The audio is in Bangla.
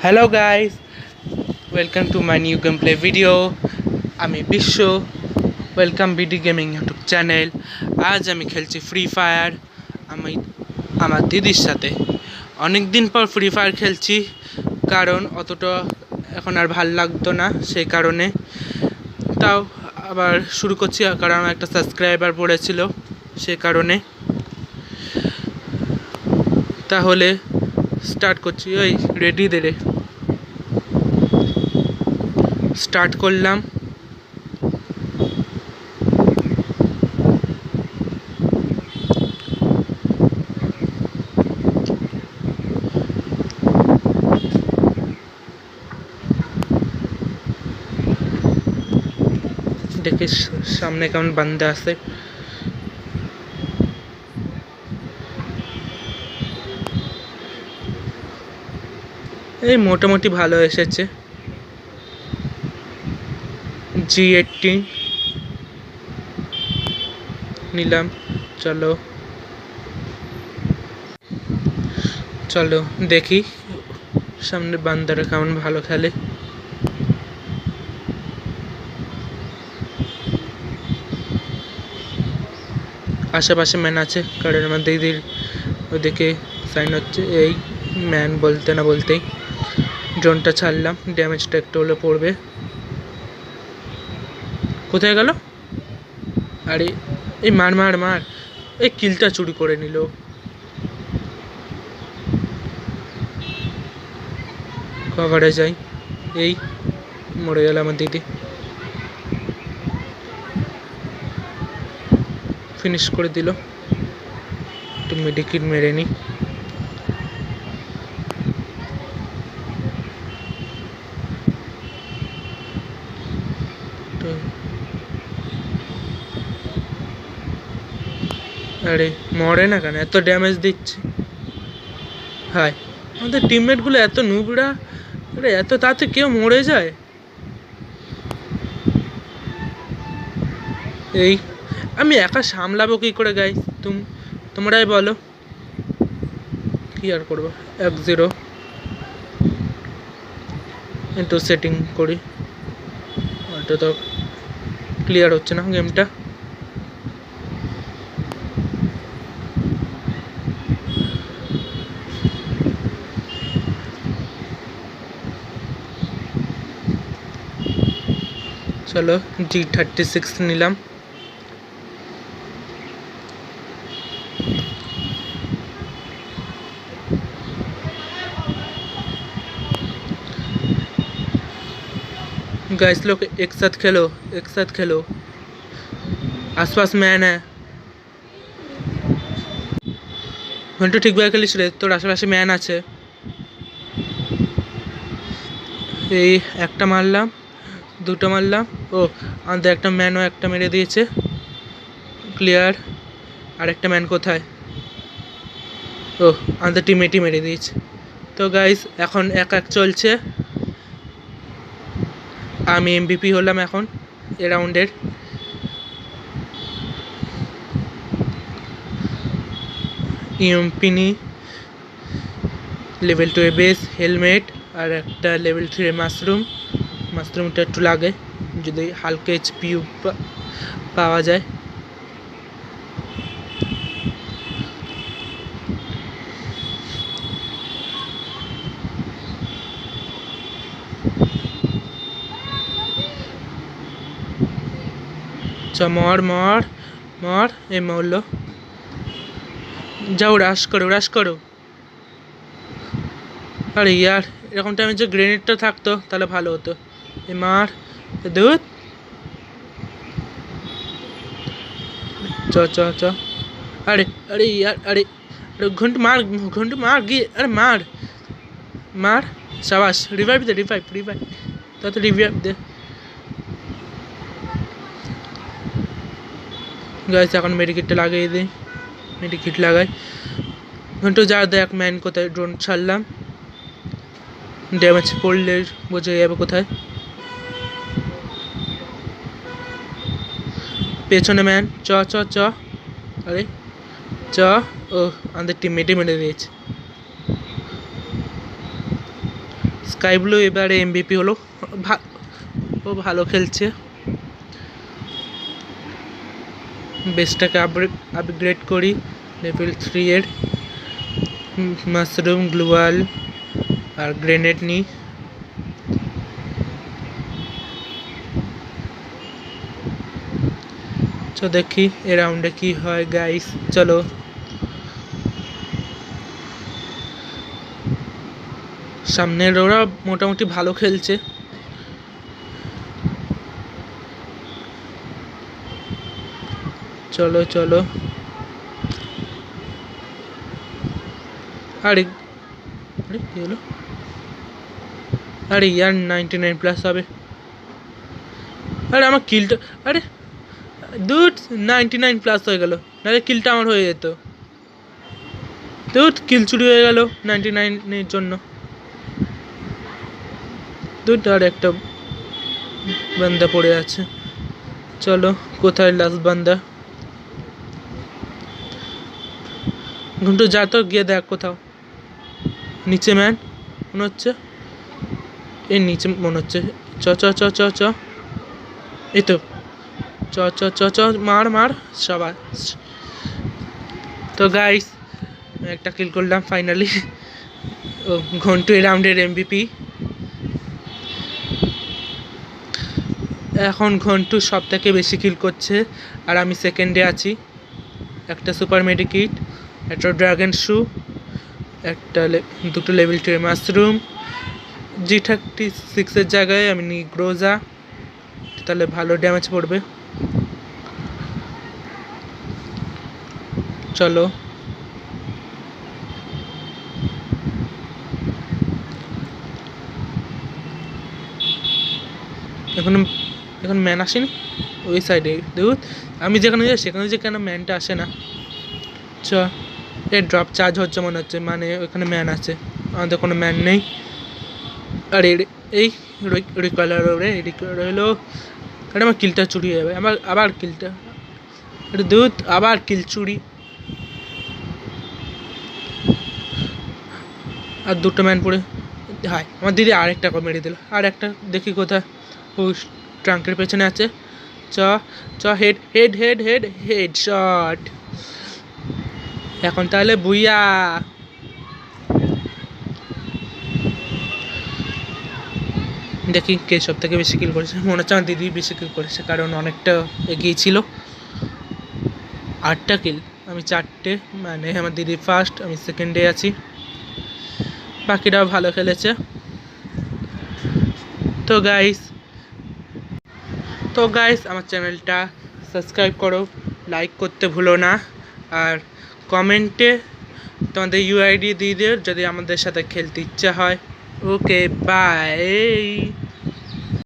Hello guys, welcome to my new gameplay video. আমি বিশ্ব welcome BD gaming YouTube channel. আজ আমি খেলছি ফ্রি ফায়ার। আমি আমার দিদির সাথে অনেক দিন পর ফ্রি ফায়ার খেলছি, কারণ অতটা এখন আর ভাল লাগতো না, সেই কারণে। তাও আবার শুরু করছি, কারণ আমার একটা সাবস্ক্রাইবার পড়েছিল, সে কারণে। তাহলে স্টার্ট করছি। ওই রেডি দে রে, স্টার্ট করলাম। দেখে সামনে কেমন বান্দা আছে। এই মোটামুটি ভালো এসেছে। G18 নিলাম। চলো চলো দেখি সামনে বান্দারা কেমন ভালো খেলে। আশেপাশে ম্যান আছে, কারণ আমার দিদির ওদিকে সাইন হচ্ছে। এই ম্যান বলতে না বলতেই ড্রোনটা ছাড়লাম, ড্যামেজটা একটু হলে পড়বে। কোথায় গেল? আরে এই মার মার মার, এই কিলটা চুরি করে নিল। কভারে যাই। এই মরে গেল আমার দিদি। ফিনিশ করে দিল। একটু মেডিকিট মেরে নি। আরে মরে না কেন? এত ড্যামেজ দিচ্ছে। হায়, আমাদের টিমমেটগুলো এত নুবড়া। আরে এত তাতে কেউ মরে যায়? এই আমি একা সামলাবো কি করে গাইস? তোমরাই বলো। কি আর করবো? 1-0 একটু সেটিং করি। এটা তো ক্লিয়ার হচ্ছে না গেমটা। চলো G36 নিলাম। गाइस लोग एक साथ खेलो, एक साथ खेलो। आसपास मैन है। ঘন্টা ঠিকভাবে খেলিস রে, তোর আশেপাশে ম্যান আছে। এই একটা মারলাম, দুটো মারলাম। ও আমাদের একটা ম্যানও একটা মেরে দিয়েছে। ক্লিয়ার। আর একটা ম্যান কোথায়? ও আমাদের টিমমেটই মেরে দিয়েছে। তো গাইস এখন 1-1 চলছে। আমি এমভিপি হলাম এখন এ রাউন্ডের। ইউএমপি লেভেল 2 বেস হেলমেট আর একটা লেভেল 3 মাশরুমটা একটু লাগে যদি হালকা এইচপি পাওয়া যায়। মর মর মর, এ মরলো। যাও রাশ করো। আরে ইয়ার, এরকম টাইমে যে গ্রেনেডটা থাকতো তাহলে ভালো হতো। এ মার দুধ। চ চ চ আরে আরে ইয়ার, আরে আরে ঘন্টু মার গিয়ে, আরে মার সাবাস। রিভাইভ দে, রিভাইভ তত রিভাইভ দে। গাইস এখন মেডিকিটটা লাগিয়ে দিই। মেডিকিট লাগাই। ঘন্টু যা দেখ ম্যান কোথায়। ড্রোন ছাড়লাম, ড্যামেজ পড়লে বোঝা যাবে কোথায়। পেছনে ম্যান। চ আরে চ। ও আমাদের টিমমেটই মেরে দিয়েছে। স্কাই ব্লু এবারে এমভিপি হলো, ও ভালো খেলছে। বেসটাকে আপগ্রেড করি লেভেল 3 এর। মাশরুম, গ্লুয়াল আর গ্রেনেড নিই। তো দেখি এ রাউন্ডে কি হয় গাইস। চলো সামনের ওরা মোটামুটি ভালো খেলছে। চলো চলো, আরে আরে কি হলো? আরে ইয়ার 99+ হবে। আরে আমার কিলটা, আরে দুধ 99+ হয়ে গেল, নাহলে কিলটা আমার হয়ে যেত। দুধ কিল চুরি হয়ে গেল 99-এর জন্য। দুধ আর একটা বান্দা পড়ে আছে। চলো কোথায় লাস্ট বান্দা? ঘন্টু যা তো গিয়ে দেখ কোথাও। নিচে ম্যান মনে হচ্ছে, এই নিচে মনে হচ্ছে। চ চ চ চ চ, এই তো চ চ চ চ, মার মার সবাই। তো গাইস একটা কিল করলাম ফাইনালি। ঘন্টু এই রাউন্ডের এমভিপি। এখন ঘন্টু সব থেকে বেশি কিল করছে আর আমি সেকেন্ডে আছি। একটা সুপার মেডিকিট, একটা ড্রাগন শু, একটা দুটো লেভেল 2 মাশরুম। G36 জায়গায় আমি নিই গ্রোজা, তাহলে ভালো ড্যামেজ পড়বে। চলো এখন ম্যান আসেনি ওই সাইডে। দেখুন আমি যেখানে যাই সেখানে যে কেন ম্যানটা আসে না। চ এ ড্রপ চার্জ হচ্ছে মনে হচ্ছে, মানে ওখানে ম্যান আছে, আমাদের কোনো ম্যান নেই। আর এই রিকলার হলো। আরে আমার কিলটা চুরি হয়ে যাবে, আবার কিলটা, আরে দুধ আবার কিল চুরি। আর দুটো ম্যান পড়ে, হায় আমার দিদি আরেকটা মেরে দিল। আর একটা দেখি কোথায়, ও ট্রাঙ্কের পেছনে আছে। চ চ, head head head head head shot. এখন তাহলে বুইয়া। দেখি কে সব থেকে বেশি কিল করেছে। মনে হচ্ছে আমার দিদি বেশি কিল করেছে, কারণ অনেকটা এগিয়ে ছিল। 8টা কিল, আমি 4টে, মানে আমার দিদি ফার্স্ট, আমি সেকেন্ডে আছি। বাকিরাও ভালো খেলেছে। তো গাইস আমার চ্যানেলটা সাবস্ক্রাইব করো, লাইক করতে ভুলো না, আর কমেন্টে তোমাদের ইউআইডি দিয়ে দিও যদি আমাদের সাথে খেলতে ইচ্ছা হয়। Okay bye.